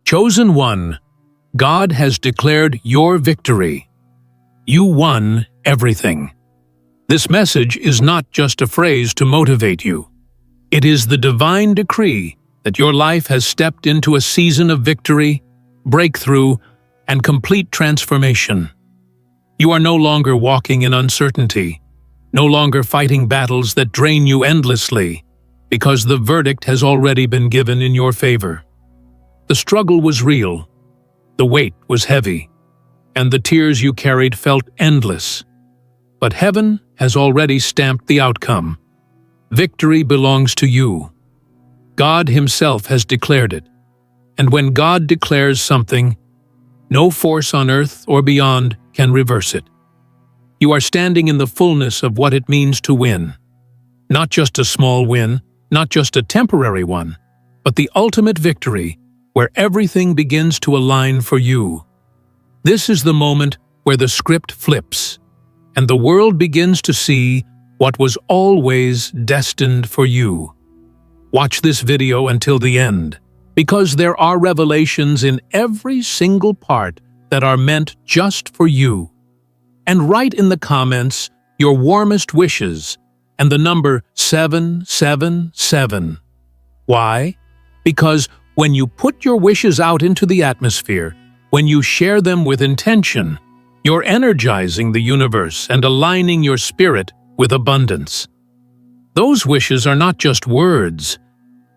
Chosen one, God has declared your victory. You won everything. This message is not just a phrase to motivate you. It is the divine decree that your life has stepped into a season of victory, breakthrough, and complete transformation. You are no longer walking in uncertainty, no longer fighting battles that drain you endlessly, because the verdict has already been given in your favor. The struggle was real, the weight was heavy, and the tears you carried felt endless. But heaven has already stamped the outcome. Victory belongs to you. God Himself has declared it. And when God declares something, no force on earth or beyond can reverse it. You are standing in the fullness of what it means to win. Not just a small win, not just a temporary one, but the ultimate victory where everything begins to align for you. This is the moment where the script flips, and the world begins to see what was always destined for you. Watch this video until the end, because there are revelations in every single part that are meant just for you. And write in the comments your warmest wishes and the number 777. Why? Because when you put your wishes out into the atmosphere, when you share them with intention, you're energizing the universe and aligning your spirit with abundance. Those wishes are not just words.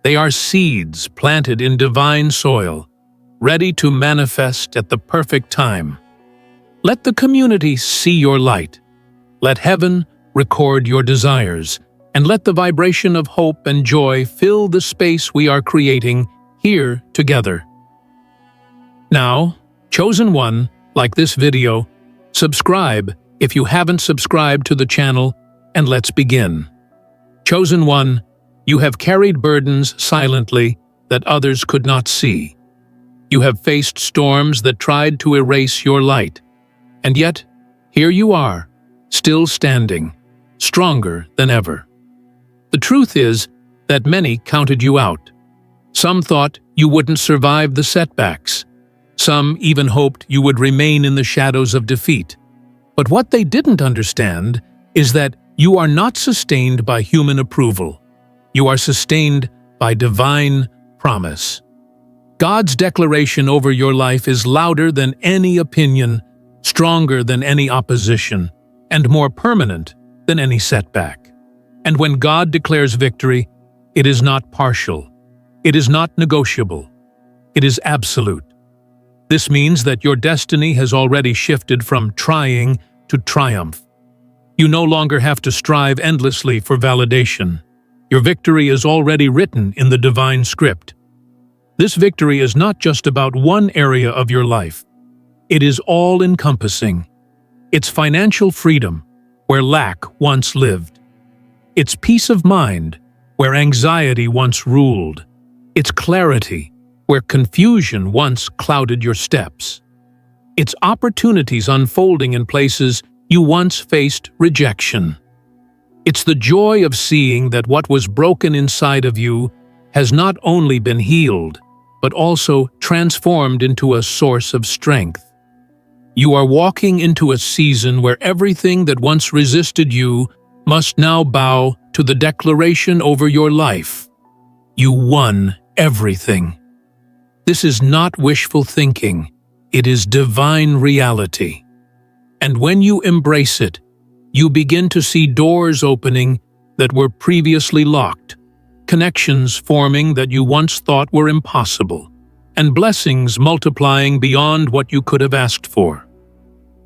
They are seeds planted in divine soil, ready to manifest at the perfect time. Let the community see your light. Let heaven record your desires, and let the vibration of hope and joy fill the space we are creating here together. Now, Chosen One, like this video, subscribe if you haven't subscribed to the channel, and let's begin. Chosen One, you have carried burdens silently that others could not see. You have faced storms that tried to erase your light. And yet, here you are, still standing, stronger than ever. The truth is that many counted you out. Some thought you wouldn't survive the setbacks. Some even hoped you would remain in the shadows of defeat. But what they didn't understand is that you are not sustained by human approval. You are sustained by divine promise. God's declaration over your life is louder than any opinion, stronger than any opposition, and more permanent than any setback. And when God declares victory, it is not partial. It is not negotiable. It is absolute. This means that your destiny has already shifted from trying to triumph. You no longer have to strive endlessly for validation. Your victory is already written in the divine script. This victory is not just about one area of your life. It is all-encompassing. It's financial freedom, where lack once lived. It's peace of mind, where anxiety once ruled. It's clarity, where confusion once clouded your steps. It's opportunities unfolding in places you once faced rejection. It's the joy of seeing that what was broken inside of you has not only been healed, but also transformed into a source of strength. You are walking into a season where everything that once resisted you must now bow to the declaration over your life. You won everything. This is not wishful thinking. It is divine reality. And when you embrace it, you begin to see doors opening that were previously locked, connections forming that you once thought were impossible, and blessings multiplying beyond what you could have asked for.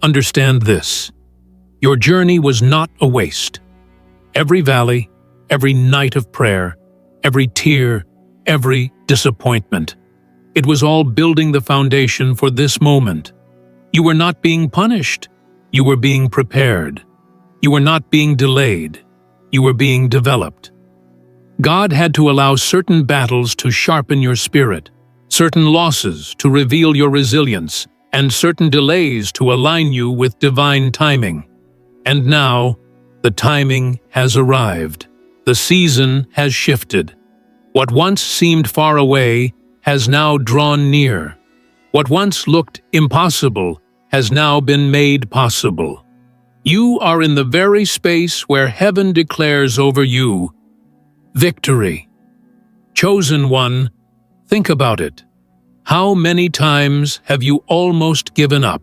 Understand this: your journey was not a waste. Every valley, every night of prayer, every tear, every disappointment, it was all building the foundation for this moment. You were not being punished. You were being prepared. You were not being delayed. You were being developed. God had to allow certain battles to sharpen your spirit, certain losses to reveal your resilience, and certain delays to align you with divine timing. And now, the timing has arrived. The season has shifted. What once seemed far away has now drawn near. What once looked impossible has now been made possible. You are in the very space where heaven declares over you victory. Chosen one, think about it. How many times have you almost given up,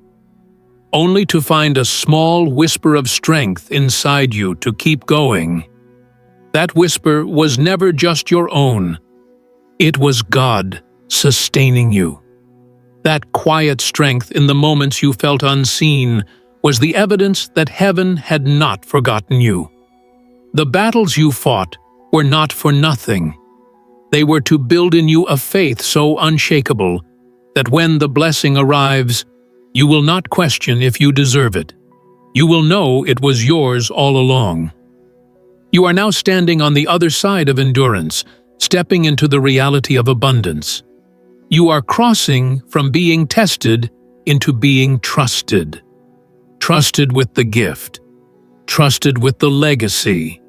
only to find a small whisper of strength inside you to keep going? That whisper was never just your own. It was God sustaining you. That quiet strength in the moments you felt unseen was the evidence that heaven had not forgotten you. The battles you fought were not for nothing. They were to build in you a faith so unshakable that when the blessing arrives, you will not question if you deserve it. You will know it was yours all along. You are now standing on the other side of endurance, stepping into the reality of abundance. You are crossing from being tested into being trusted. Trusted with the gift, trusted with the legacy,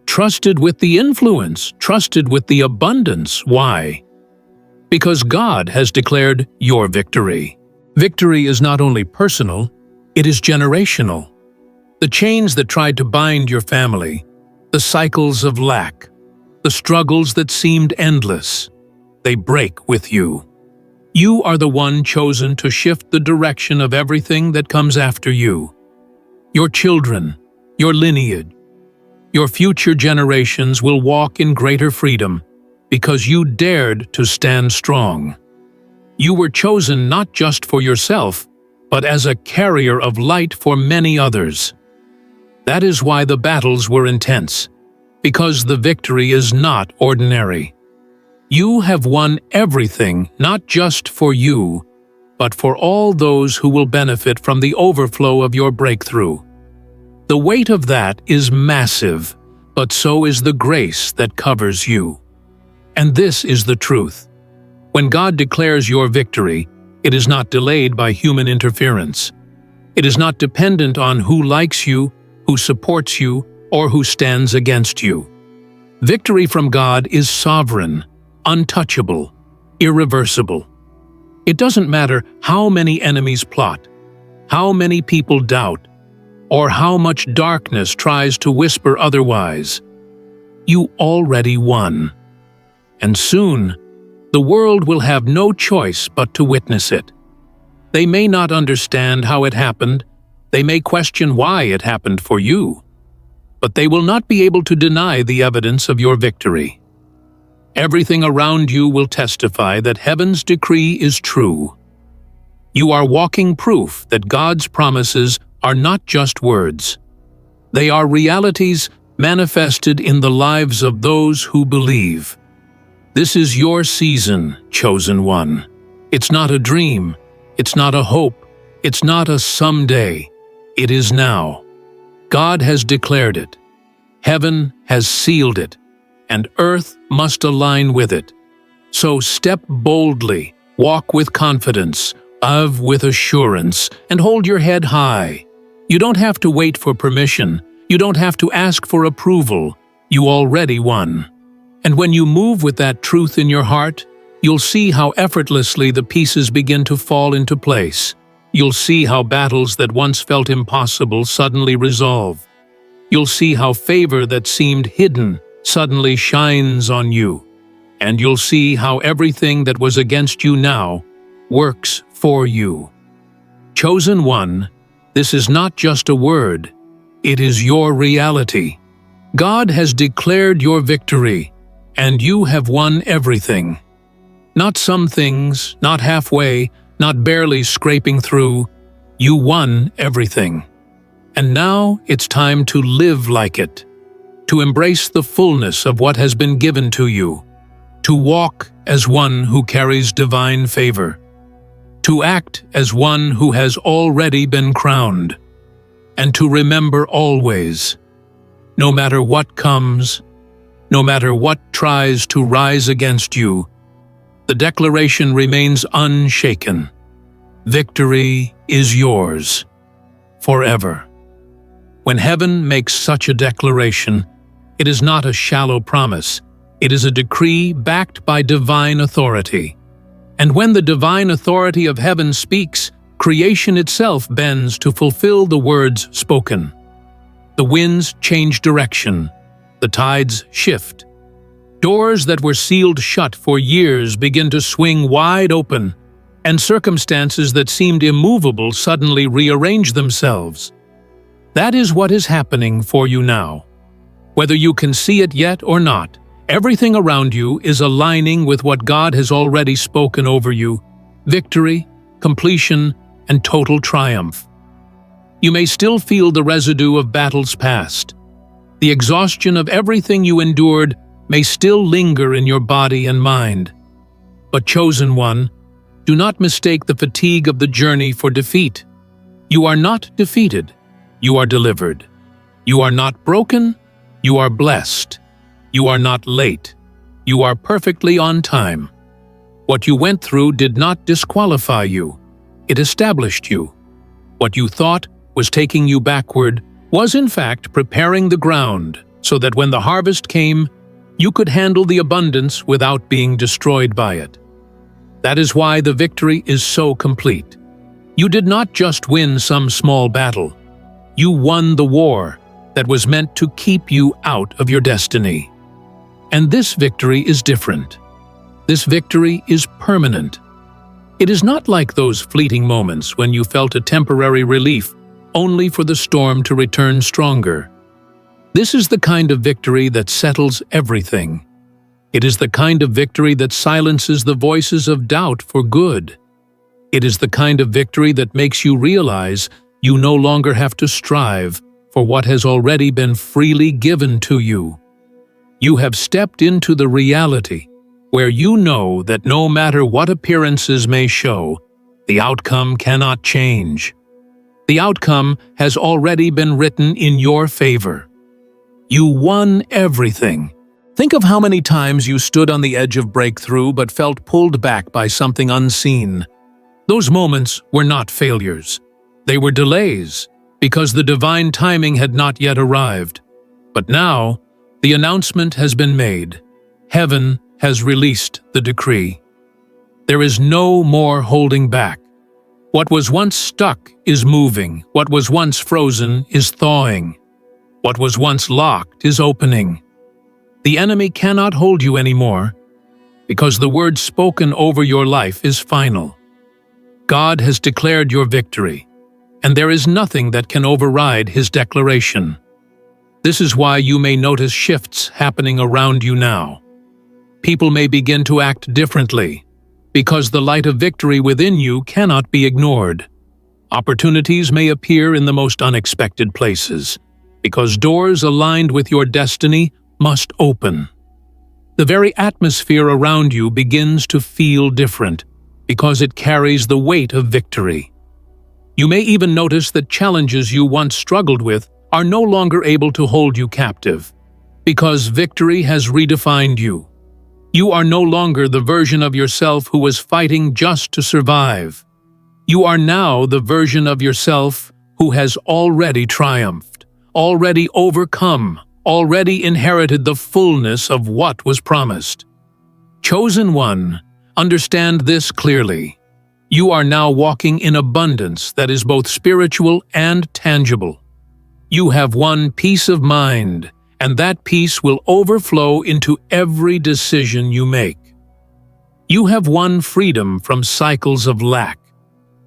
trusted with the influence, trusted with the abundance. Why? Because God has declared your victory. Victory is not only personal, it is generational. The chains that tried to bind your family, the cycles of lack, the struggles that seemed endless, they break with you. You are the one chosen to shift the direction of everything that comes after you. Your children, your lineage, your future generations will walk in greater freedom because you dared to stand strong. You were chosen not just for yourself, but as a carrier of light for many others. That is why the battles were intense, because the victory is not ordinary. You have won everything not just for you, but for all those who will benefit from the overflow of your breakthrough. The weight of that is massive, but so is the grace that covers you. And this is the truth. When God declares your victory, it is not delayed by human interference. It is not dependent on who likes you, who supports you, or who stands against you. Victory from God is sovereign, untouchable, irreversible. It doesn't matter how many enemies plot, how many people doubt, or how much darkness tries to whisper otherwise. You already won. And soon, the world will have no choice but to witness it. They may not understand how it happened, they may question why it happened for you, but they will not be able to deny the evidence of your victory. Everything around you will testify that heaven's decree is true. You are walking proof that God's promises are not just words. They are realities manifested in the lives of those who believe. This is your season, chosen one. It's not a dream. It's not a hope. It's not a someday. It is now. God has declared it. Heaven has sealed it, and earth must align with it. So step boldly, walk with confidence, live with assurance, and hold your head high. You don't have to wait for permission. You don't have to ask for approval. You already won. And when you move with that truth in your heart, you'll see how effortlessly the pieces begin to fall into place. You'll see how battles that once felt impossible suddenly resolve. You'll see how favor that seemed hidden suddenly shines on you. And you'll see how everything that was against you now works for you. Chosen one, this is not just a word, it is your reality. God has declared your victory, and you have won everything. Not some things, not halfway, not barely scraping through. You won everything. And now it's time to live like it, to embrace the fullness of what has been given to you, to walk as one who carries divine favor, to act as one who has already been crowned, and to remember always, no matter what comes, no matter what tries to rise against you, the declaration remains unshaken. Victory is yours, forever. When heaven makes such a declaration, it is not a shallow promise. It is a decree backed by divine authority. And when the divine authority of heaven speaks, creation itself bends to fulfill the words spoken. The winds change direction. The tides shift. Doors that were sealed shut for years begin to swing wide open, and circumstances that seemed immovable suddenly rearrange themselves. That is what is happening for you now. Whether you can see it yet or not, everything around you is aligning with what God has already spoken over you: victory, completion, and total triumph. You may still feel the residue of battles past. The exhaustion of everything you endured may still linger in your body and mind. But, chosen one, do not mistake the fatigue of the journey for defeat. You are not defeated. You are delivered. You are not broken. You are blessed. You are not late. You are perfectly on time. What you went through did not disqualify you. It established you. What you thought was taking you backward was in fact preparing the ground so that when the harvest came, you could handle the abundance without being destroyed by it. That is why the victory is so complete. You did not just win some small battle. You won the war that was meant to keep you out of your destiny. And this victory is different. This victory is permanent. It is not like those fleeting moments when you felt a temporary relief only for the storm to return stronger. This is the kind of victory that settles everything. It is the kind of victory that silences the voices of doubt for good. It is the kind of victory that makes you realize you no longer have to strive for what has already been freely given to you. You have stepped into the reality where you know that no matter what appearances may show, the outcome cannot change. The outcome has already been written in your favor. You won everything. Think of how many times you stood on the edge of breakthrough but felt pulled back by something unseen. Those moments were not failures. They were delays, because the divine timing had not yet arrived. But now, the announcement has been made. Heaven has released the decree. There is no more holding back. What was once stuck is moving. What was once frozen is thawing. What was once locked is opening. The enemy cannot hold you anymore, because the word spoken over your life is final. God has declared your victory, and there is nothing that can override his declaration. This is why you may notice shifts happening around you now. People may begin to act differently, because the light of victory within you cannot be ignored. Opportunities may appear in the most unexpected places, because doors aligned with your destiny must open. The very atmosphere around you begins to feel different, because it carries the weight of victory. You may even notice that challenges you once struggled with are no longer able to hold you captive, because victory has redefined you. You are no longer the version of yourself who was fighting just to survive. You are now the version of yourself who has already triumphed, already overcome, already inherited the fullness of what was promised. Chosen one, understand this clearly. You are now walking in abundance that is both spiritual and tangible. You have won peace of mind, and that peace will overflow into every decision you make. You have won freedom from cycles of lack,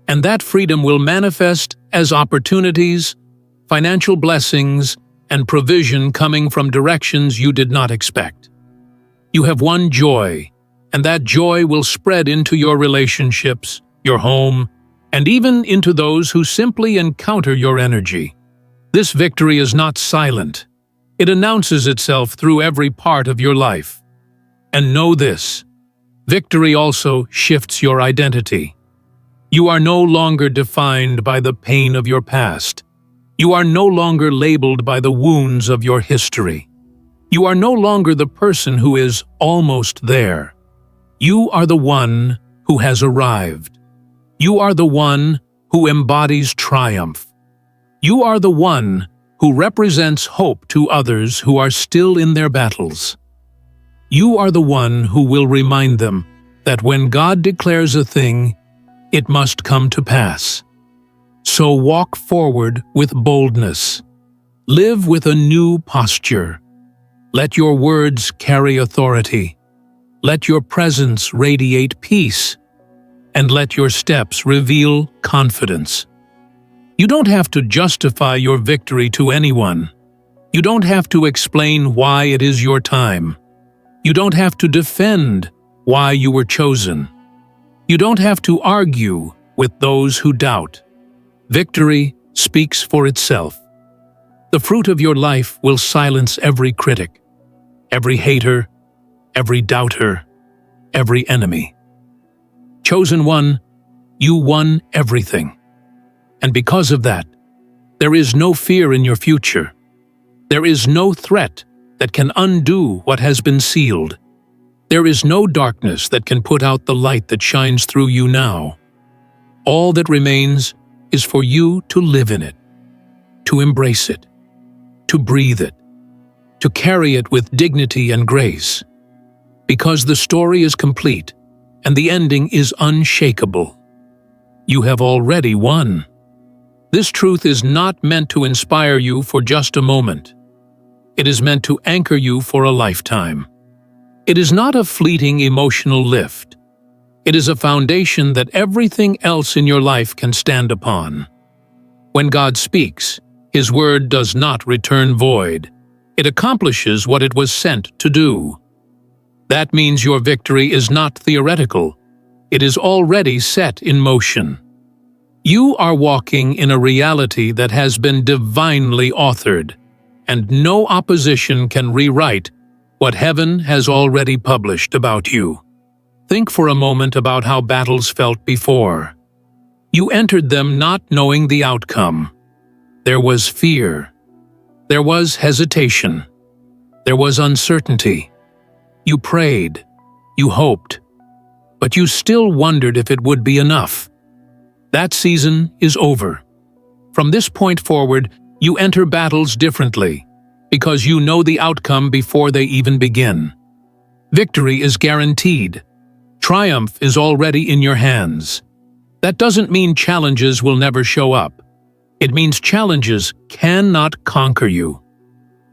and that freedom will manifest as opportunities, financial blessings, and provision coming from directions you did not expect. You have won joy, and that joy will spread into your relationships, your home, and even into those who simply encounter your energy. This victory is not silent. It announces itself through every part of your life. And know this: victory also shifts your identity. You are no longer defined by the pain of your past. You are no longer labeled by the wounds of your history. You are no longer the person who is almost there. You are the one who has arrived. You are the one who embodies triumph. You are the one who represents hope to others who are still in their battles. You are the one who will remind them that when God declares a thing, it must come to pass. So walk forward with boldness. Live with a new posture. Let your words carry authority. Let your presence radiate peace. And let your steps reveal confidence. You don't have to justify your victory to anyone. You don't have to explain why it is your time. You don't have to defend why you were chosen. You don't have to argue with those who doubt. Victory speaks for itself. The fruit of your life will silence every critic, every hater, every doubter, every enemy. Chosen one, you won everything. And because of that, there is no fear in your future. There is no threat that can undo what has been sealed. There is no darkness that can put out the light that shines through you now. All that remains is for you to live in it, to embrace it, to breathe it, to carry it with dignity and grace. Because the story is complete and the ending is unshakable. You have already won. This truth is not meant to inspire you for just a moment. It is meant to anchor you for a lifetime. It is not a fleeting emotional lift. It is a foundation that everything else in your life can stand upon. When God speaks, His word does not return void. It accomplishes what it was sent to do. That means your victory is not theoretical. It is already set in motion. You are walking in a reality that has been divinely authored, and no opposition can rewrite what heaven has already published about you. Think for a moment about how battles felt before. You entered them not knowing the outcome. There was fear. There was hesitation. There was uncertainty. You prayed. You hoped. But you still wondered if it would be enough. That season is over. From this point forward, you enter battles differently, because you know the outcome before they even begin. Victory is guaranteed. Triumph is already in your hands. That doesn't mean challenges will never show up. It means challenges cannot conquer you.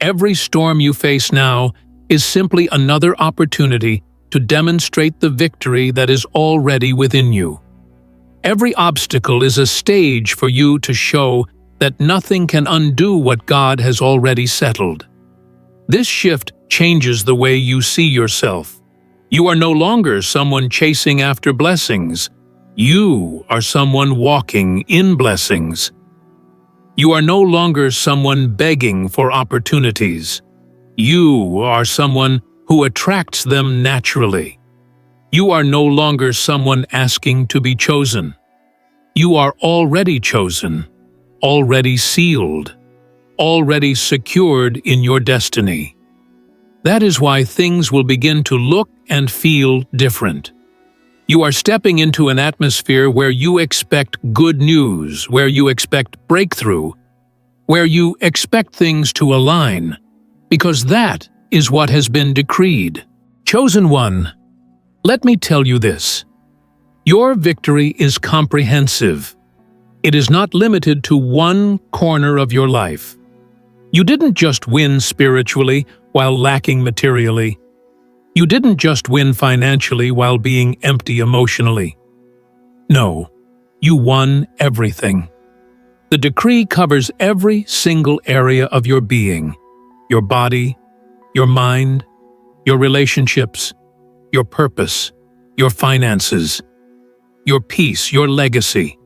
Every storm you face now is simply another opportunity to demonstrate the victory that is already within you. Every obstacle is a stage for you to show that nothing can undo what God has already settled. This shift changes the way you see yourself. You are no longer someone chasing after blessings. You are someone walking in blessings. You are no longer someone begging for opportunities. You are someone who attracts them naturally. You are no longer someone asking to be chosen. You are already chosen, already sealed, already secured in your destiny. That is why things will begin to look and feel different. You are stepping into an atmosphere where you expect good news, where you expect breakthrough, where you expect things to align, because that is what has been decreed. Chosen one, let me tell you this. Your victory is comprehensive. It is not limited to one corner of your life. You didn't just win spiritually while lacking materially. You didn't just win financially while being empty emotionally. No, you won everything. The decree covers every single area of your being, your body, your mind, your relationships, your purpose, your finances, your peace, your legacy.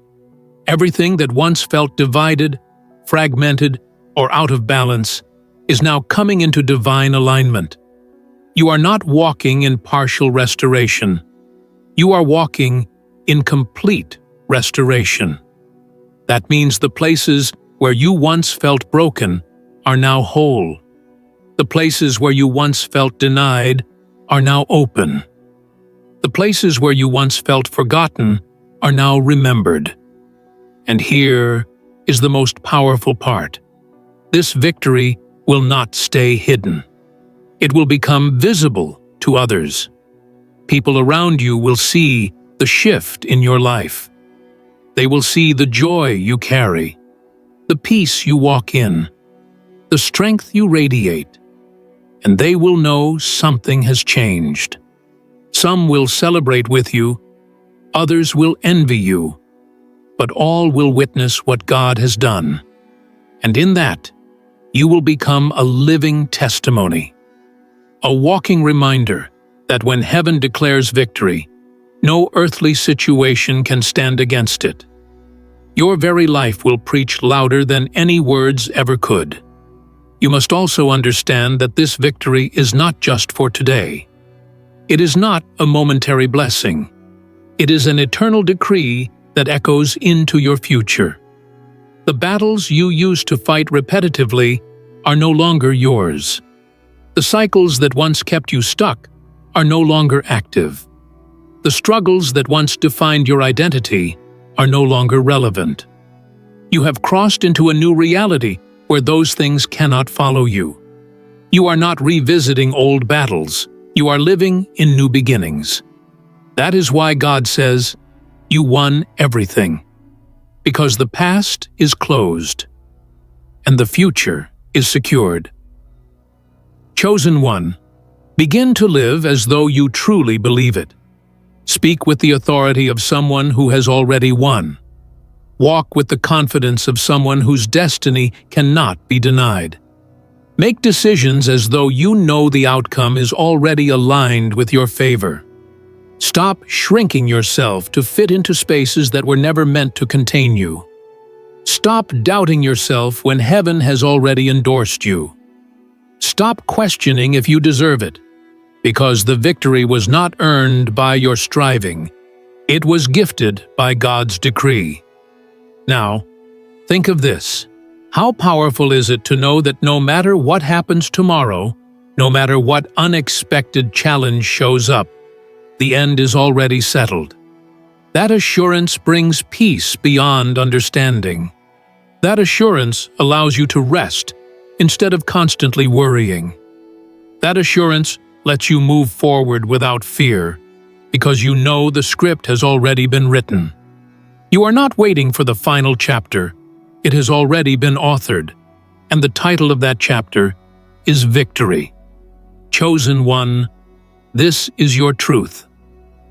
Everything that once felt divided, fragmented, or out of balance is now coming into divine alignment. You are not walking in partial restoration. You are walking in complete restoration. That means the places where you once felt broken are now whole. The places where you once felt denied are now open. The places where you once felt forgotten are now remembered. And here is the most powerful part. This victory will not stay hidden. It will become visible to others. People around you will see the shift in your life. They will see the joy you carry, the peace you walk in, the strength you radiate, and they will know something has changed. Some will celebrate with you, others will envy you, but all will witness what God has done. And in that, you will become a living testimony, a walking reminder that when heaven declares victory, no earthly situation can stand against it. Your very life will preach louder than any words ever could. You must also understand that this victory is not just for today. It is not a momentary blessing. It is an eternal decree that echoes into your future. The battles you used to fight repetitively are no longer yours. The cycles that once kept you stuck are no longer active. The struggles that once defined your identity are no longer relevant. You have crossed into a new reality where those things cannot follow you. You are not revisiting old battles. You are living in new beginnings. That is why God says, "You won everything," because the past is closed and the future is secured. Chosen one, begin to live as though you truly believe it. Speak with the authority of someone who has already won. Walk with the confidence of someone whose destiny cannot be denied. Make decisions as though you know the outcome is already aligned with your favor. Stop shrinking yourself to fit into spaces that were never meant to contain you. Stop doubting yourself when heaven has already endorsed you. Stop questioning if you deserve it, because the victory was not earned by your striving. It was gifted by God's decree. Now, think of this. How powerful is it to know that no matter what happens tomorrow, no matter what unexpected challenge shows up, the end is already settled. That assurance brings peace beyond understanding. That assurance allows you to rest instead of constantly worrying. That assurance lets you move forward without fear, because you know the script has already been written. You are not waiting for the final chapter. It has already been authored, and the title of that chapter is Victory. Chosen one, this is your truth.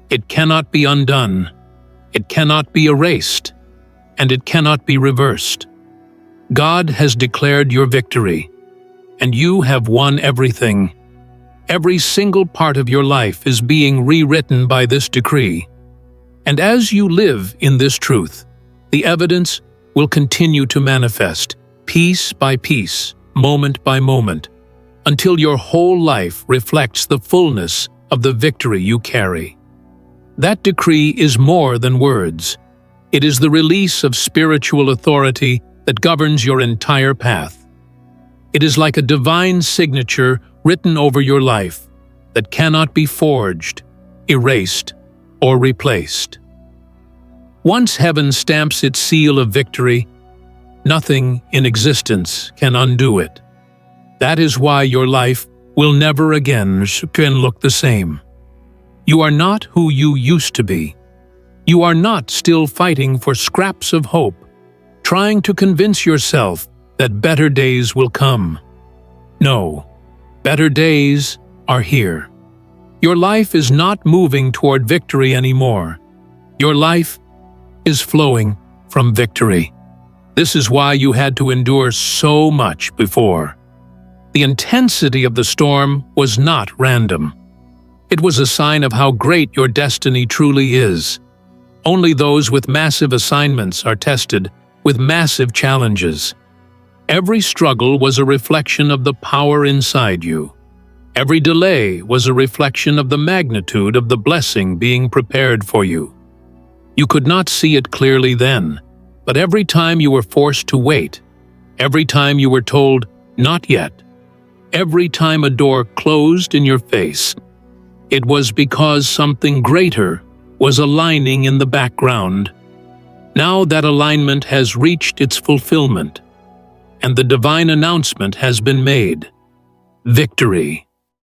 It cannot be undone, it cannot be erased, and it cannot be reversed. God has declared your victory, and you have won everything. Every single part of your life is being rewritten by this decree. And as you live in this truth, the evidence will continue to manifest, piece by piece, moment by moment, until your whole life reflects the fullness of the victory you carry. That decree is more than words. It is the release of spiritual authority that governs your entire path. It is like a divine signature written over your life that cannot be forged, erased, or replaced. Once heaven stamps its seal of victory, nothing in existence can undo it. That is why your life will never again look the same. You are not who you used to be. You are not still fighting for scraps of hope, trying to convince yourself that better days will come. No, better days are here. Your life is not moving toward victory anymore. Your life is flowing from victory. This is why you had to endure so much before. The intensity of the storm was not random. It was a sign of how great your destiny truly is. Only those with massive assignments are tested with massive challenges. Every struggle was a reflection of the power inside you. Every delay was a reflection of the magnitude of the blessing being prepared for you. You could not see it clearly then, but every time you were forced to wait, every time you were told, "Not yet," every time a door closed in your face, it was because something greater was aligning in the background. Now that alignment has reached its fulfillment, and the divine announcement has been made. Victory.